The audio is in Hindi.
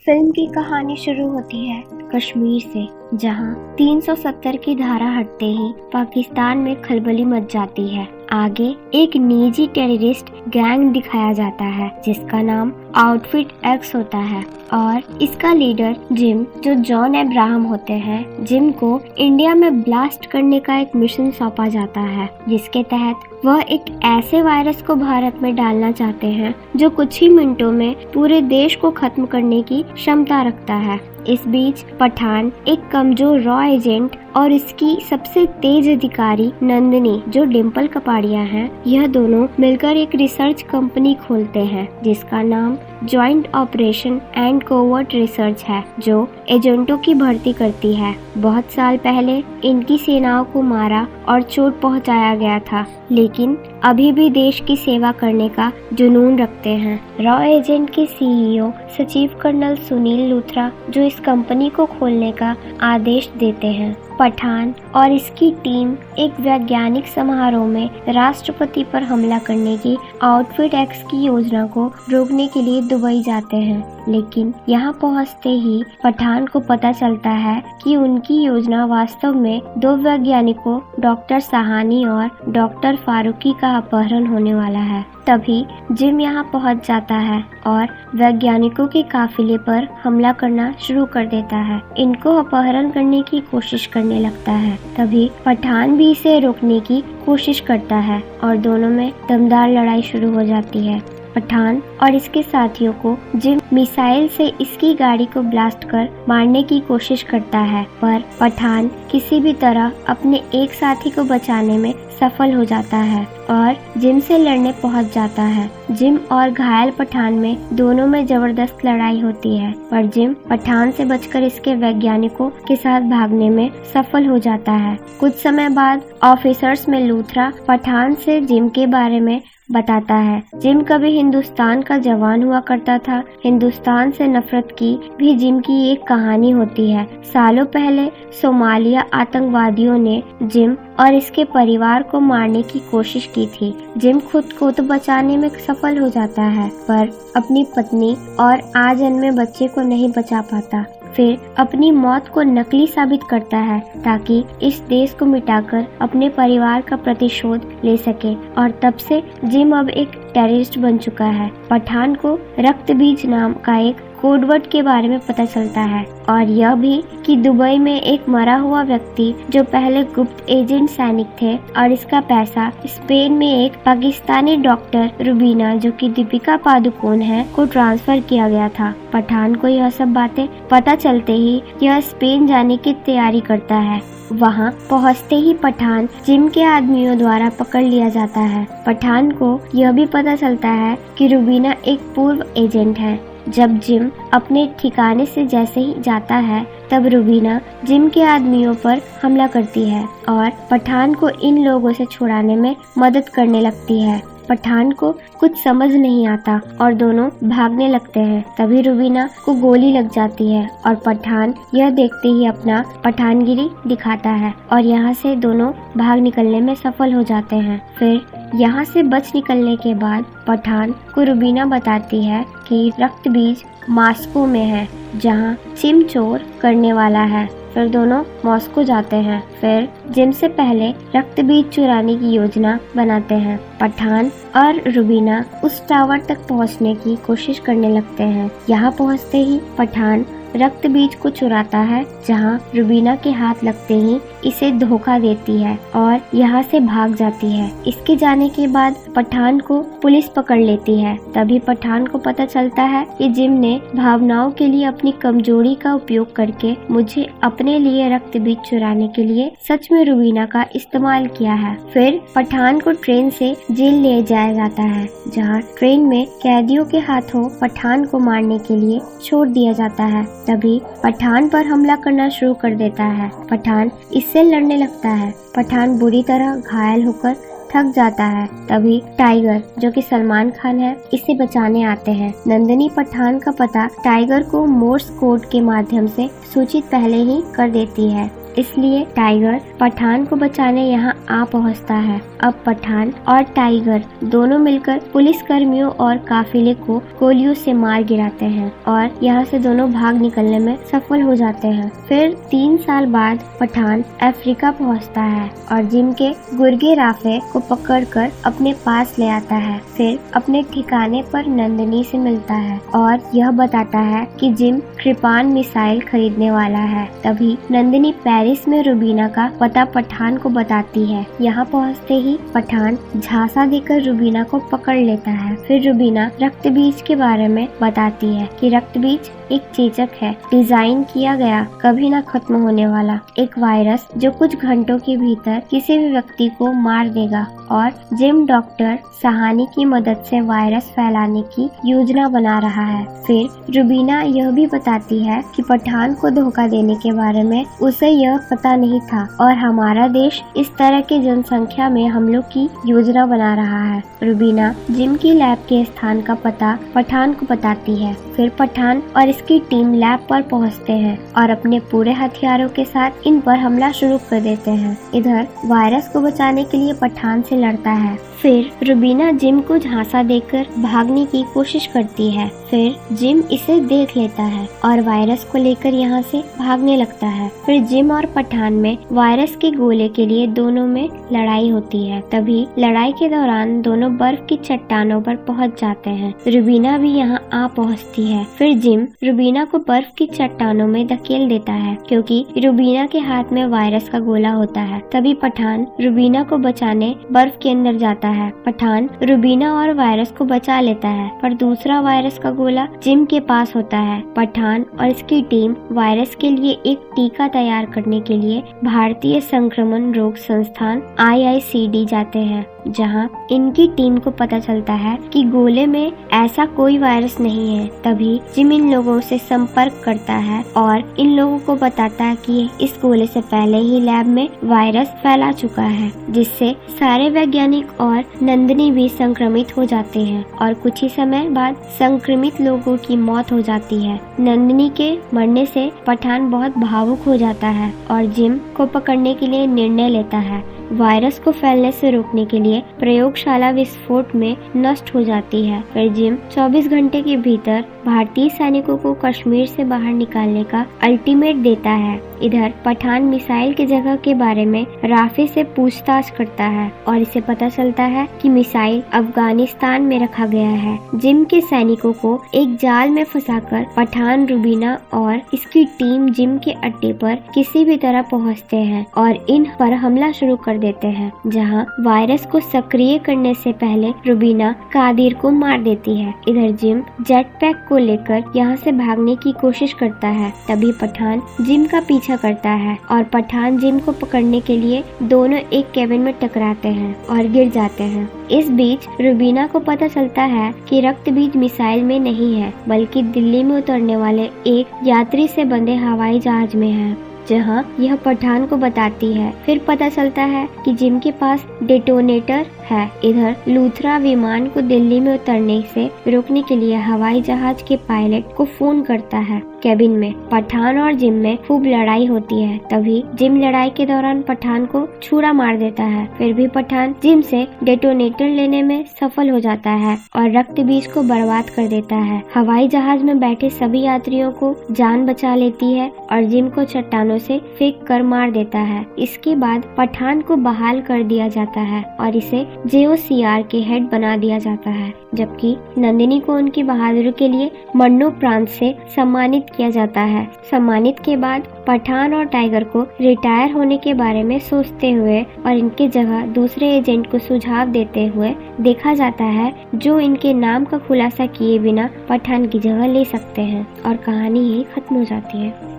फिल्म की कहानी शुरू होती है कश्मीर से, जहां 370 की धारा हटते ही पाकिस्तान में खलबली मच जाती है। आगे एक निजी टेररिस्ट गैंग दिखाया जाता है जिसका नाम आउटफिट एक्स होता है और इसका लीडर जिम, जो जॉन अब्राहम होते हैं। जिम को इंडिया में ब्लास्ट करने का एक मिशन सौंपा जाता है जिसके तहत वह एक ऐसे वायरस को भारत में डालना चाहते हैं जो कुछ ही मिनटों में पूरे देश को खत्म करने की क्षमता रखता है। इस बीच पठान, एक कमजोर रॉ एजेंट, और इसकी सबसे तेज अधिकारी नंदिनी, जो डिम्पल कपाड़िया हैं, यह दोनों मिलकर एक रिसर्च कंपनी खोलते हैं जिसका नाम joint operation and covert research है, जो एजेंटों की भर्ती करती है। बहुत साल पहले इनकी सेनाओं को मारा और चोट पहुंचाया गया था, लेकिन अभी भी देश की सेवा करने का जुनून रखते हैं। रॉ एजेंट के सीईओ सचिव कर्नल सुनील लूथरा, जो इस कंपनी को खोलने का आदेश देते हैं। पठान और इसकी टीम एक वैज्ञानिक समारोह में राष्ट्रपति पर हमला करने की आउटफिट एक्स की योजना को रोकने के लिए दुबई जाते हैं, लेकिन यहाँ पहुँचते ही पठान को पता चलता है कि उनकी योजना वास्तव में दो वैज्ञानिकों डॉक्टर सहानी और डॉक्टर फारूकी का अपहरण होने वाला है। तभी जिम यहाँ पहुँच जाता है और वैज्ञानिकों के काफिले पर हमला करना शुरू कर देता है। इनको अपहरण करने की कोशिश करने लगता है। तभी पठान भी इसे रोकने की कोशिश करता है और दोनों में दमदार लड़ाई शुरू हो जाती है। पठान और इसके साथियों को जिम मिसाइल से इसकी गाड़ी को ब्लास्ट कर मारने की कोशिश करता है, पर पठान किसी भी तरह अपने एक साथी को बचाने में सफल हो जाता है और जिम से लड़ने पहुंच जाता है। जिम और घायल पठान में दोनों में जबरदस्त लड़ाई होती है, पर जिम पठान से बचकर इसके वैज्ञानिकों के साथ भागने में सफल हो जाता है। कुछ समय बाद ऑफिसर्स में लूथरा पठान से जिम के बारे में बताता है। जिम कभी हिंदुस्तान का जवान हुआ करता था। हिंदुस्तान से नफरत की भी जिम की एक कहानी होती है। सालों पहले सोमालिया आतंकवादियों ने जिम और इसके परिवार को मारने की कोशिश की थी। जिम खुद को तो बचाने में सफल हो जाता है, पर अपनी पत्नी और आजन्मे बच्चे को नहीं बचा पाता। फिर अपनी मौत को नकली साबित करता है ताकि इस देश को मिटाकर अपने परिवार का प्रतिशोध ले सके, और तब से जिम अब एक टेररिस्ट बन चुका है। पठान को रक्त बीज नाम का एक कोडवर्ड के बारे में पता चलता है, और यह भी कि दुबई में एक मरा हुआ व्यक्ति जो पहले गुप्त एजेंट सैनिक थे, और इसका पैसा स्पेन में एक पाकिस्तानी डॉक्टर रुबीना, जो कि दीपिका पादुकोण है, को ट्रांसफर किया गया था। पठान को यह सब बातें पता चलते ही यह स्पेन जाने की तैयारी करता है। वहां पहुंचते ही पठान जिम के आदमियों द्वारा पकड़ लिया जाता है। पठान को यह भी पता चलता है कि रुबीना एक पूर्व एजेंट है। जब जिम अपने ठिकाने से जैसे ही जाता है, तब रुबीना जिम के आदमियों पर हमला करती है और पठान को इन लोगों से छुड़ाने में मदद करने लगती है। पठान को कुछ समझ नहीं आता और दोनों भागने लगते हैं। तभी रुबीना को गोली लग जाती है और पठान यह देखते ही अपना पठानगिरी दिखाता है और यहाँ से दोनों भाग निकलने में सफल हो जाते हैं। फिर यहाँ से बच निकलने के बाद पठान को रुबीना बताती है कि रक्त बीज मॉस्को में है, जहाँ जिम चोर करने वाला है। फिर दोनों मॉस्को जाते हैं। फिर जिम से पहले रक्त बीज चुराने की योजना बनाते हैं। पठान और रुबीना उस टावर तक पहुंचने की कोशिश करने लगते हैं। यहाँ पहुंचते ही पठान रक्त बीज को चुराता है, जहां रुबीना के हाथ लगते ही इसे धोखा देती है और यहाँ से भाग जाती है। इसके जाने के बाद पठान को पुलिस पकड़ लेती है। तभी पठान को पता चलता है कि जिम ने भावनाओं के लिए अपनी कमजोरी का उपयोग करके मुझे अपने लिए रक्त बीज चुराने के लिए सच में रुबीना का इस्तेमाल किया है। फिर पठान को ट्रेन से जेल ले जाया जाता है, जहाँ ट्रेन में कैदियों के हाथों पठान को मारने के लिए छोड़ दिया जाता है। तभी पठान पर हमला करना शुरू कर देता है। पठान इससे लड़ने लगता है। पठान बुरी तरह घायल होकर थक जाता है। तभी टाइगर, जो कि सलमान खान है, इसे बचाने आते हैं। नंदिनी पठान का पता टाइगर को मोर्स कोड के माध्यम से सूचित पहले ही कर देती है। इसलिए टाइगर पठान को बचाने यहाँ आ पहुँचता है। अब पठान और टाइगर दोनों मिलकर पुलिस कर्मियों और काफिले को गोलियों से मार गिराते हैं और यहाँ से दोनों भाग निकलने में सफल हो जाते हैं। फिर 3 साल बाद पठान अफ्रीका पहुँचता है और जिम के गुर्गे राफे को पकड़कर अपने पास ले आता है। फिर अपने ठिकाने पर नंदिनी से मिलता है और यह बताता है कि जिम कृपान मिसाइल खरीदने वाला है। तभी नंदिनी पेरिस में रुबीना का पता पठान को बताती है। यहाँ पहुँचते ही पठान झांसा देकर रुबीना को पकड़ लेता है। फिर रुबीना रक्त बीज के बारे में बताती है कि रक्त बीज एक चेचक है, डिजाइन किया गया, कभी ना खत्म होने वाला एक वायरस जो कुछ घंटों के भीतर किसी भी व्यक्ति को मार देगा और जिम डॉक्टर सहानी की मदद से वायरस फैलाने की योजना बना रहा है। फिर रुबीना यह भी बताती है कि पठान को धोखा देने के बारे में उसे यह पता नहीं था और हमारा देश इस तरह के जनसंख्या में हमलों की योजना बना रहा है। रुबीना जिम की लैब के स्थान का पता पठान को बताती है। फिर पठान और इसकी टीम लैब पर पहुंचते हैं और अपने पूरे हथियारों के साथ इन पर हमला शुरू कर देते हैं। इधर वायरस को बचाने के लिए पठान से लड़ता है। फिर रुबीना जिम को झांसा देकर भागने की कोशिश करती है। फिर जिम इसे देख लेता है और वायरस को लेकर यहाँ से भागने लगता है। फिर जिम और पठान में वायरस के गोले के लिए दोनों में लड़ाई होती है। तभी लड़ाई के दौरान दोनों बर्फ की चट्टानों पर पहुँच जाते हैं। रुबीना भी यहाँ आ पहुँचती है। फिर जिम रुबीना को बर्फ की चट्टानों में धकेल देता है क्योंकि रुबीना के हाथ में वायरस का गोला होता है। तभी पठान रुबीना को बचाने बर्फ के अंदर जाता है। पठान रुबीना और वायरस को बचा लेता है पर दूसरा वायरस का गोला जिम के पास होता है। पठान और इसकी टीम वायरस के लिए एक टीका तैयार करने के लिए भारतीय संक्रमण रोग संस्थान IICD जाते हैं, जहां इनकी टीम को पता चलता है कि गोले में ऐसा कोई वायरस नहीं है। तभी जिम इन लोगों से संपर्क करता है और इन लोगों को बताता है कि इस गोले से पहले ही लैब में वायरस फैला चुका है, जिससे सारे वैज्ञानिक और नंदिनी भी संक्रमित हो जाते हैं और कुछ ही समय बाद संक्रमित लोगों की मौत हो जाती है। नंदिनी के मरने से पठान बहुत भावुक हो जाता है और जिम को पकड़ने के लिए निर्णय लेता है। वायरस को फैलने से रोकने के लिए प्रयोगशाला विस्फोट में नष्ट हो जाती है। फिर जिम 24 घंटे के भीतर भारतीय सैनिकों को कश्मीर से बाहर निकालने का अल्टीमेट देता है। इधर पठान मिसाइल की जगह के बारे में राफे से पूछताछ करता है और इसे पता चलता है कि मिसाइल अफगानिस्तान में रखा गया है। जिम के सैनिकों को एक जाल में फंसाकर पठान रुबीना और इसकी टीम जिम के अड्डे पर किसी भी तरह पहुंचते हैं और इन पर हमला शुरू कर देते हैं, जहां वायरस को सक्रिय करने से पहले रुबीना कादिर को मार देती है। इधर जिम जेट पैक को लेकर यहाँ से भागने की कोशिश करता है। तभी पठान जिम का पीछा करता है और पठान जिम को पकड़ने के लिए दोनों एक केबिन में टकराते हैं और गिर जाते हैं। इस बीच रुबीना को पता चलता है कि रक्त बीज मिसाइल में नहीं है, बल्कि दिल्ली में उतरने वाले एक यात्री से बंधे हवाई जहाज में है, जहां यह पठान को बताती है। फिर पता चलता है कि जिम के पास डेटोनेटर है। इधर लूथरा विमान को दिल्ली में उतरने से रोकने के लिए हवाई जहाज के पायलट को फोन करता है। केबिन में पठान और जिम में खूब लड़ाई होती है। तभी जिम लड़ाई के दौरान पठान को छुरा मार देता है। फिर भी पठान जिम से डेटोनेटर लेने में सफल हो जाता है और रक्त बीज को बर्बाद कर देता है। हवाई जहाज में बैठे सभी यात्रियों को जान बचा लेती है और जिम को चट्टानों से फेंक कर मार देता है। इसके बाद पठान को बहाल कर दिया जाता है और इसे JOCR के हेड बना दिया जाता है, जबकि नंदिनी को उनकी बहादुरी के लिए मरणोपरांत से सम्मानित किया जाता है। सम्मानित के बाद पठान और टाइगर को रिटायर होने के बारे में सोचते हुए और इनके जगह दूसरे एजेंट को सुझाव देते हुए देखा जाता है, जो इनके नाम का खुलासा किए बिना पठान की जगह ले सकते हैं और कहानी यही खत्म हो जाती है।